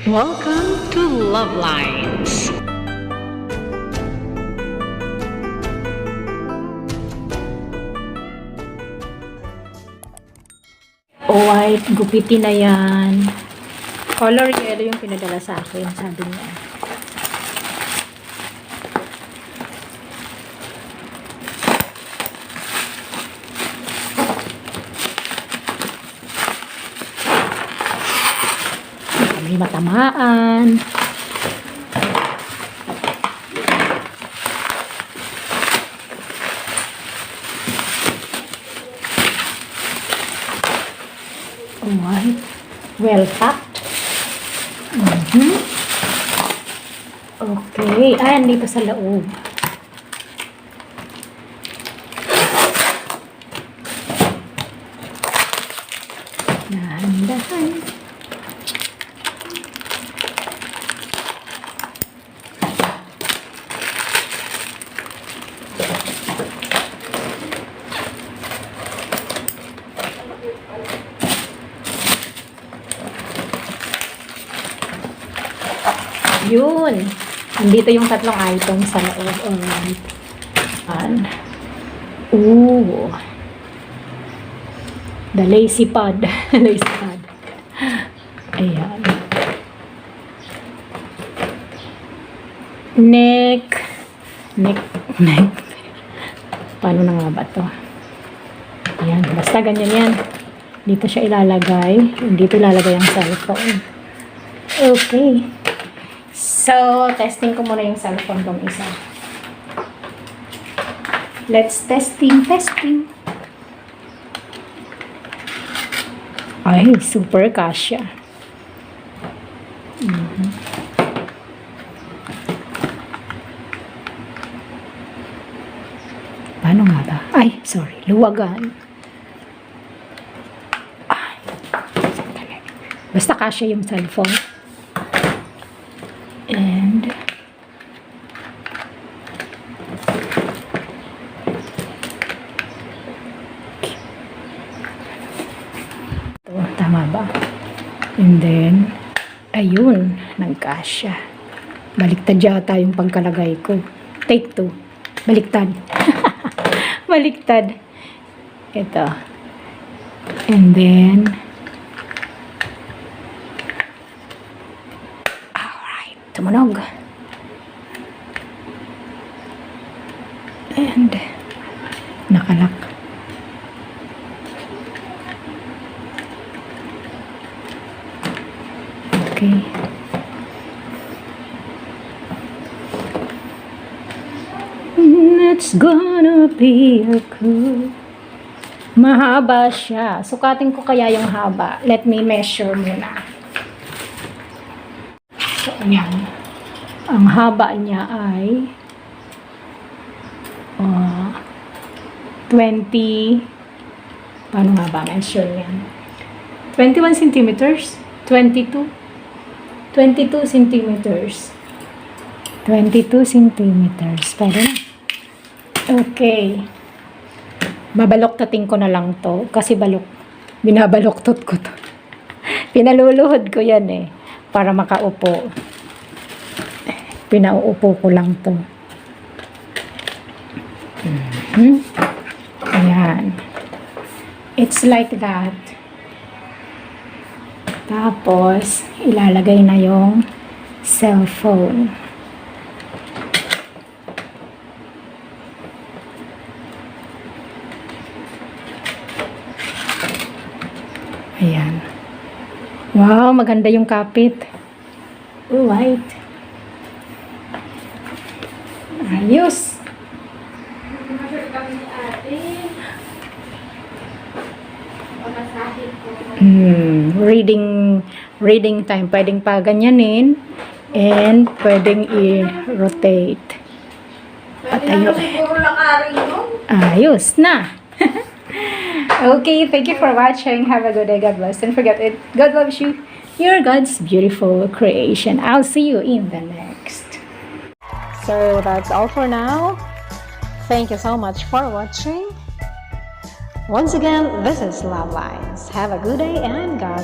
Welcome to Love Lines. White, gupitin na yan. Color yellow yung pinadala sa akin, sabi niya. May matamaan. White, well packed. Okay, hindi pa sa loob. Dahan-dahan. Yun. Nandito yung tatlong items sa loob. Alright. Ooh. The lacy pad. Lacy pad. Ayan. Neck. Paano na nga ba to? Ayan. Basta ganyan yan. Dito siya ilalagay. Dito ilalagay ang cellphone. Okay. So, testing ko muna yung cellphone kong isa. Let's testing. Ay, super kasya. Paano nga ba? Ay, sorry. Luwagan. Ay, basta kasya yung cellphone. And ito, tama ba? And then ayun, nagkasya. Baliktad yata yung pagkalagay ko. Take 2. Baliktad. Baliktad. Ito. And then tumunog. And nakalak. Okay. It's gonna be a cool. Mahaba siya. Sukatin ko kaya yung haba. Let me measure muna. So, ayan. Ang haba niya ay 20, paano nga ba? Measure yan. 21 centimeters? 22 centimeters. 22 centimeters. Pwede na. Okay. Babaloktatin ko na lang to. Kasi binabaloktot ko to. Pinaluluhod ko yan eh. Para makaupo. Pinauupo ko lang to. Ayan. It's like that. Tapos, ilalagay na yung cellphone. Ayan. Wow, maganda yung kapit. White. Ayos. Reading time. Pwedeng pa ganyanin and pwedeng i-rotate. At ayos na. Okay, thank you for watching. Have a good day. God bless. Don't forget it. God loves you. You're God's beautiful creation. I'll see you in the next. So that's all for now. Thank you so much for watching. Once again, this is Love Lines. Have a good day and God